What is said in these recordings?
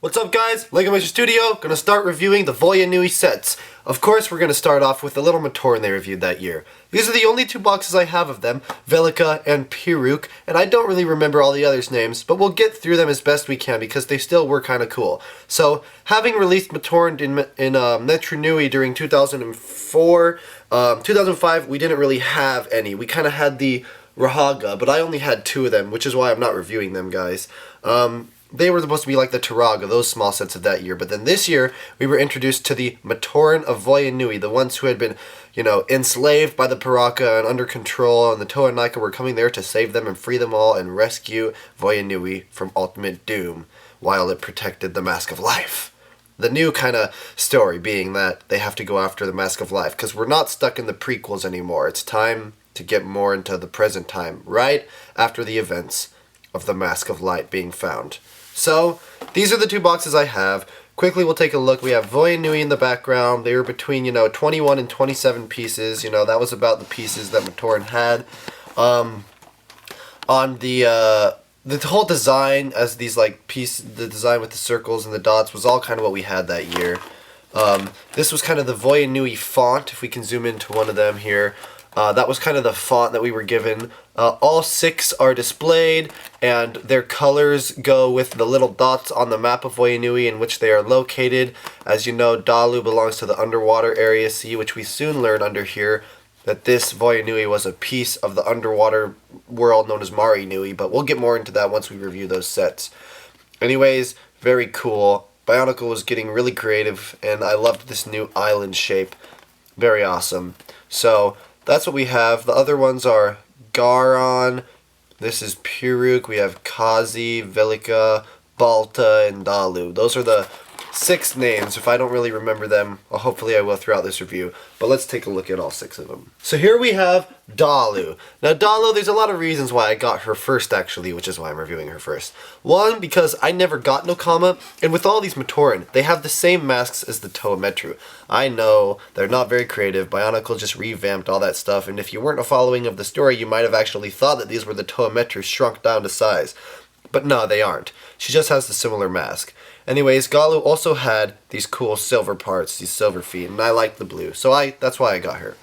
What's up guys? LegomationStudio, gonna start reviewing the Voya Nui sets. Of course we're gonna start off with the little Matoran they reviewed that year. These are the only two boxes I have of them, Velika and Peru, and I don't really remember all the others' names, but we'll get through them as best we can because they still were kinda cool. So, having released Matoran in Matoran Nui during 2004, 2005 we didn't really have any. We kinda had the Rahaga, but I only had two of them, which is why I'm not reviewing them, guys. They were supposed to be like the Taraga, those small sets of that year. But then this year, we were introduced to the Matoran of Voya Nui, the ones who had been, enslaved by the Piraka and under control, and the Toa Naika were coming there to save them and free them all and rescue Voya Nui from ultimate doom, while it protected the Mask of Life. The new kind of story being that they have to go after the Mask of Life, because we're not stuck in the prequels anymore. It's time to get more into the present time, right after the events of the Mask of Light being found. So, these are the two boxes I have. Quickly, we'll take a look. We have Voya Nui in the background. They were between, 21 and 27 pieces. That was about the pieces that Matoran had. On the whole design, as these, the design with the circles and the dots was all kind of what we had that year. This was kind of the Voya Nui font, if we can zoom into one of them here. That was kind of the font that we were given. All six are displayed, and their colors go with the little dots on the map of Voya Nui in which they are located. As you know, Dalu belongs to the underwater area C, which we soon learn under here that this Voya Nui was a piece of the underwater world known as Mari Nui, but we'll get more into that once we review those sets. Anyways, very cool. Bionicle was getting really creative, and I loved this new island shape. Very awesome. So, that's what we have. The other ones are Garon, this is Piruk, we have Kazi, Velika, Volta, and Dalu. Those are the 6 names. If I don't really remember them, well, hopefully I will throughout this review. But let's take a look at all 6 of them. So here we have Dalu. Now Dalu, there's a lot of reasons why I got her first actually, which is why I'm reviewing her first. One, because I never got Nokama, and with all these Matoran, they have the same masks as the Toa Metru. I know, they're not very creative, Bionicle just revamped all that stuff, and if you weren't a following of the story, you might have actually thought that these were the Toa Metru shrunk down to size. But no, they aren't. She just has the similar mask. Anyways, Galu also had these cool silver parts, these silver feet, and I like the blue, so that's why I got her.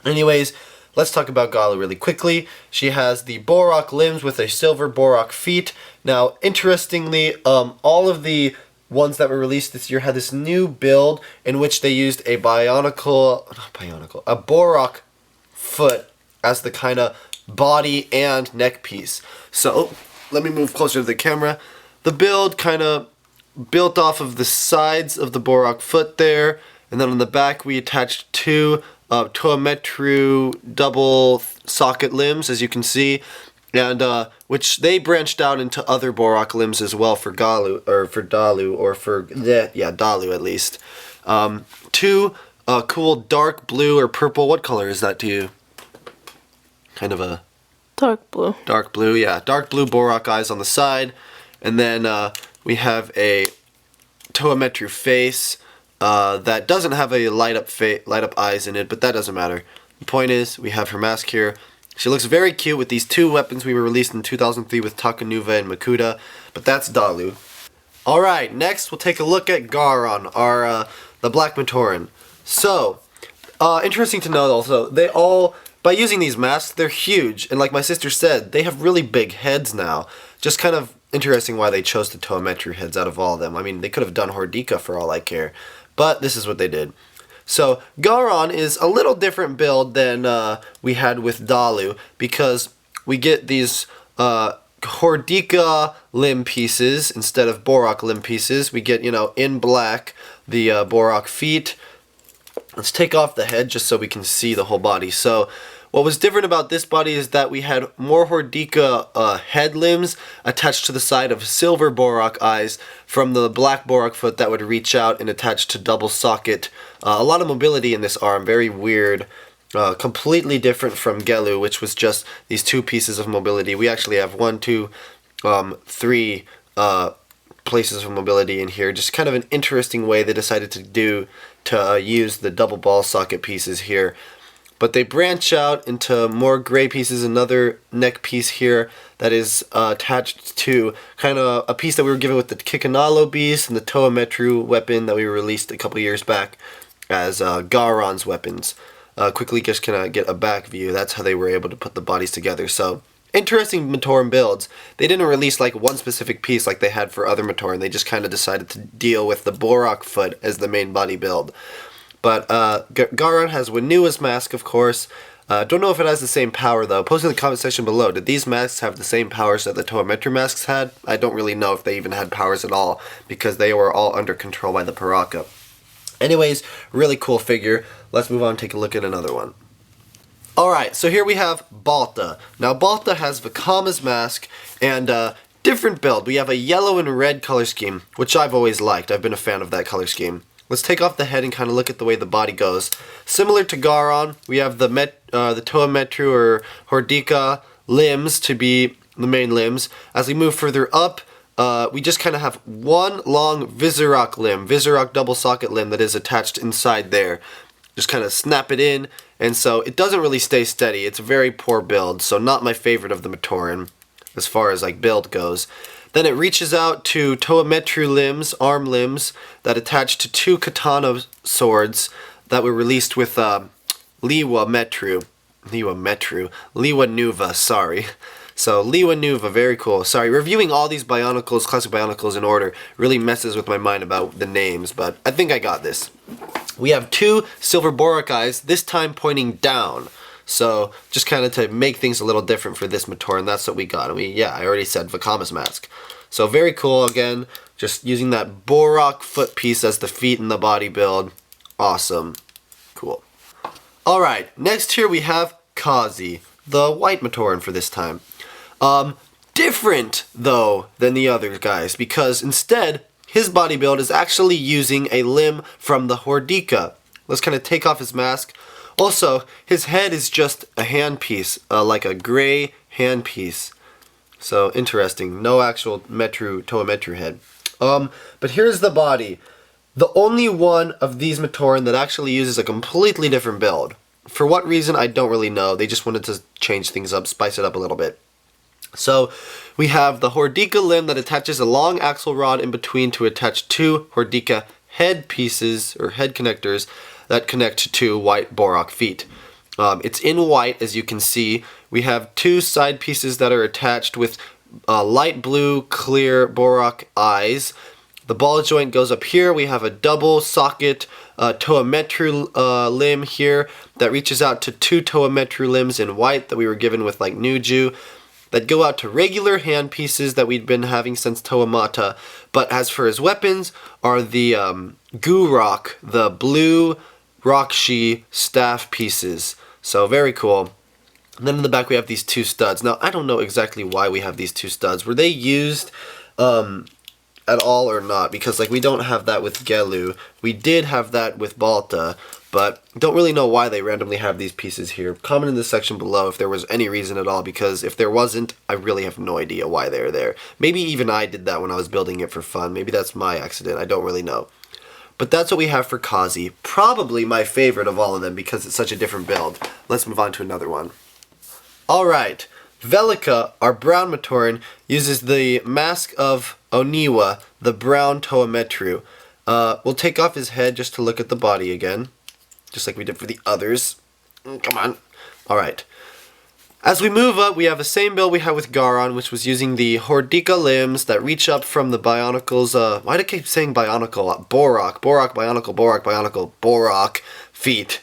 Anyways, let's talk about Galu really quickly. She has the Borak limbs with a silver Borak feet. Now, interestingly, all of the ones that were released this year had this new build in which they used a Borak foot as the kind of body and neck piece. So, let me move closer to the camera. The build kind of built off of the sides of the Borak foot there, and then on the back we attached 2 Toa Metru double socket limbs, as you can see, and which they branched out into other Borak limbs as well for Dalu at least. 2 cool dark blue or purple. What color is that to you? Kind of a dark blue. Dark blue, yeah. Dark blue Borak eyes on the side. And then we have a Toa Metru face that doesn't have a light up eyes in it, but that doesn't matter. The point is, we have her mask here. She looks very cute with these 2 weapons we were released in 2003 with Takanuva and Makuta, but that's Dalu. Alright, next we'll take a look at Garon, the Black Matoran. So, interesting to note also, by using these masks, they're huge, and like my sister said, they have really big heads now. Just kind of interesting why they chose the Toa Metru heads out of all of them. I mean, they could have done Hordika for all I care, but this is what they did. So, Garon is a little different build than we had with Dalu, because we get these Hordika limb pieces instead of Borak limb pieces. We get, in black, the Borak feet. Let's take off the head just so we can see the whole body. So, what was different about this body is that we had more Hordika head limbs attached to the side of silver Borak eyes from the black Borak foot that would reach out and attach to double socket. A lot of mobility in this arm, very weird. Completely different from Gelu, which was just these 2 pieces of mobility. We actually have 1, 2, 3 places of mobility in here. Just kind of an interesting way they decided to use the double ball socket pieces here. but they branch out into more gray pieces. Another neck piece here that is attached to kind of a piece that we were given with the Kikanalo beast and the Toametru weapon that we released a couple years back as Garon's weapons. Quickly just kind of get a back view. That's how they were able to put the bodies together. So interesting Matoran builds. They didn't release like one specific piece like they had for other Matoran. They just kind of decided to deal with the Borak foot as the main body build. But Garon has Wanua's mask, of course. Don't know if it has the same power though. Post in the comment section below. Did these masks have the same powers that the Toametru masks had? I don't really know if they even had powers at all because they were all under control by the Piraka. Anyways, really cool figure. Let's move on and take a look at another one. Alright, so here we have Volta. Now Volta has Velika's mask and different build. We have a yellow and red color scheme, which I've always liked. I've been a fan of that color scheme. Let's take off the head and kind of look at the way the body goes. Similar to Garon, we have the Toametru or Hordika limbs to be the main limbs. As we move further up, we just kind of have one long Vizirok limb, Vizirok double socket limb that is attached inside there. Just kind of snap it in, and so it doesn't really stay steady. It's a very poor build, so not my favorite of the Matoran as far as like build goes. Then it reaches out to Toametru limbs, arm limbs, that attach to two katana swords that were released with Liwa Nuva, sorry. So Liwa Nuva, very cool. Sorry, reviewing all these Bionicles, classic Bionicles in order, really messes with my mind about the names, but I think I got this. We have two silver Borak eyes, this time pointing down. So just kind of to make things a little different for this Matoran, that's what we got. I already said Velika's mask. So very cool again, just using that Borak foot piece as the feet and the body build. Awesome. Cool. Alright, next here we have Kazi, the white Matoran for this time. Different though than the other guys because instead his body build is actually using a limb from the Hordika. Let's kind of take off his mask. Also, his head is just a handpiece, like a gray handpiece. So interesting. No actual Toametru head. But here's the body. The only one of these Matoran that actually uses a completely different build. For what reason, I don't really know. They just wanted to change things up, spice it up a little bit. So we have the Hordika limb that attaches a long axle rod in between to attach two Hordika head pieces or head connectors that connect to two white Borak feet. It's in white, as you can see. We have two side pieces that are attached with light blue clear Borak eyes. The ball joint goes up here. We have a double socket Toametru limb here that reaches out to two Toametru limbs in white that we were given with like Nuju, that go out to regular hand pieces that we'd been having since Toamata. But as for his weapons are the Gurok, the blue Rakshi staff pieces. So very cool. And then in the back we have these two studs. Now I don't know exactly why we have these two studs. Were they used at all or not? Because like we don't have that with Gelu. We did have that with Volta. But don't really know why they randomly have these pieces here. Comment in the section below if there was any reason at all, because if there wasn't, I really have no idea why they're there. Maybe even I did that when I was building it for fun. Maybe that's my accident. I don't really know. But that's what we have for Kazi. Probably my favorite of all of them because it's such a different build. Let's move on to another one. Alright, Velika, our brown Matoran, uses the mask of Oniwa, the brown Toametru. We'll take off his head just to look at the body again. Just like we did for the others. Come on. Alright. As we move up, we have the same build we had with Garon, which was using the Hordika limbs that reach up from the Bionicles. Why do I keep saying Bionicle? Borak, Bionicle, Borak feet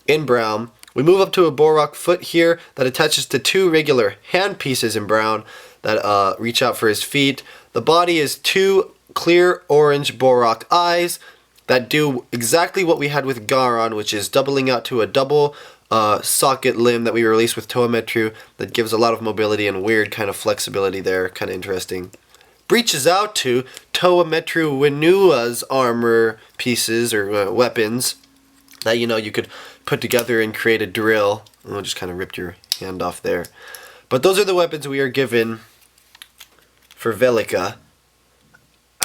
in brown. We move up to a Borak foot here that attaches to two regular hand pieces in brown that reach out for his feet. The body is two clear orange Borak eyes that do exactly what we had with Garon, which is doubling out to a double socket limb that we released with Toametru that gives a lot of mobility and weird kind of flexibility there, kind of interesting. Breaches out to Toametru Wanua's armor pieces or weapons that you could put together and create a drill. Oh, just kind of ripped your hand off there. But those are the weapons we are given for Velika.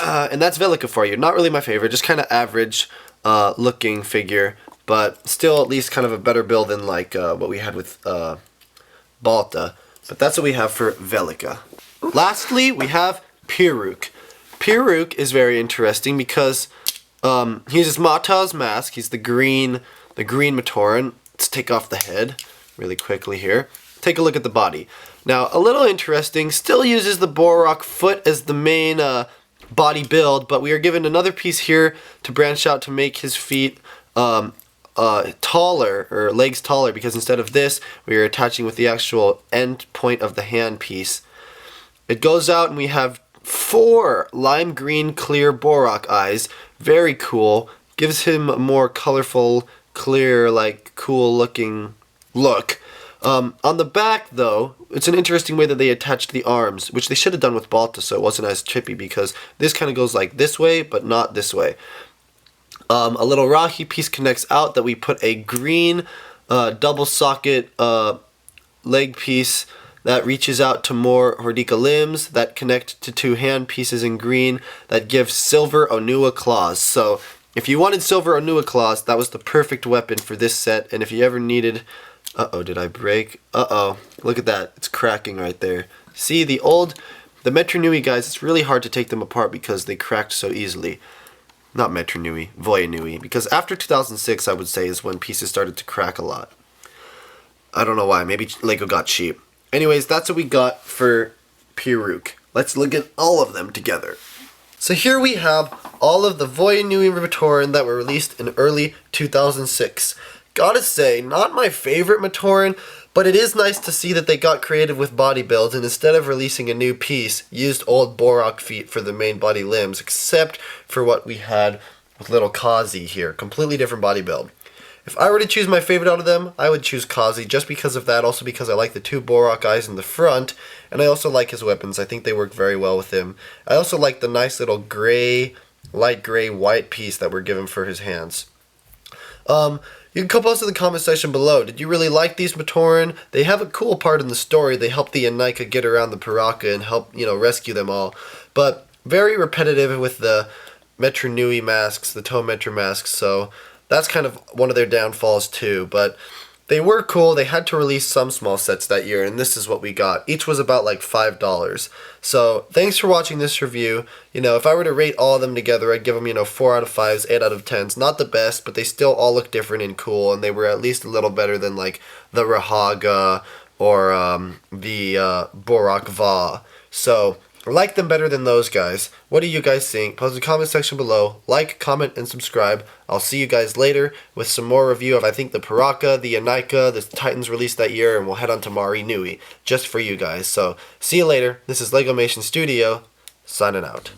And that's Velika for you. Not really my favorite, just kind of average looking figure. but still at least kind of a better build than like what we had with Volta. But that's what we have for Velika. Lastly, we have Piraka. Piraka is very interesting because he uses Mata's mask. He's the green Matoran. Let's take off the head really quickly here. Take a look at the body. Now, a little interesting, still uses the Borak foot as the main body build, but we are given another piece here to branch out to make his feet taller, or legs taller, because instead of this, we are attaching with the actual end point of the hand piece. It goes out and we have 4 lime green clear Borak eyes. Very cool. Gives him a more colorful, clear, like cool looking look. On the back, though, it's an interesting way that they attached the arms, which they should have done with Volta, so it wasn't as trippy, because this kind of goes like this way, but not this way. A little Rahi piece connects out that we put a green double socket leg piece that reaches out to more Hordika limbs that connect to 2 hand pieces in green that give silver Onua claws. So if you wanted silver Onua claws, that was the perfect weapon for this set, and if you ever needed... Uh-oh, did I break? Uh-oh, look at that. It's cracking right there. See, the Matoran Nui guys, it's really hard to take them apart because they cracked so easily. Not Matoran Nui, Voya Nui. Because after 2006, I would say, is when pieces started to crack a lot. I don't know why. Maybe Lego got cheap. Anyways, that's what we got for Piraka. Let's look at all of them together. So here we have all of the Voya Nui Matoran that were released in early 2006. Gotta say, not my favorite Matoran, but it is nice to see that they got creative with body builds and instead of releasing a new piece, used old Borak feet for the main body limbs, except for what we had with little Kazi here. Completely different body build. If I were to choose my favorite out of them, I would choose Kazi just because of that, also because I like the 2 Borak eyes in the front, and I also like his weapons. I think they work very well with him. I also like the nice little gray, light gray, white piece that we're given for his hands. You can post in the comment section below. Did you really like these Matoran? They have a cool part in the story. They help the Anika get around the Piraka and help, rescue them all. But very repetitive with the Matoran Nui masks, the Toe Metro masks, so that's kind of one of their downfalls too. But they were cool. They had to release some small sets that year, and this is what we got. Each was about like $5. So thanks for watching this review. If I were to rate all of them together, I'd give them, 4 out of 5s, 8 out of 10s. Not the best, but they still all look different and cool, and they were at least a little better than like the Rahaga or the Borak Va. So I like them better than those guys. What do you guys think? Post in the comment section below. Like, comment, and subscribe. I'll see you guys later with some more review of, I think, the Piraka, the Anika, the Titans released that year, and we'll head on to Mari Nui, just for you guys. So, see you later. This is LegomationStudio, signing out.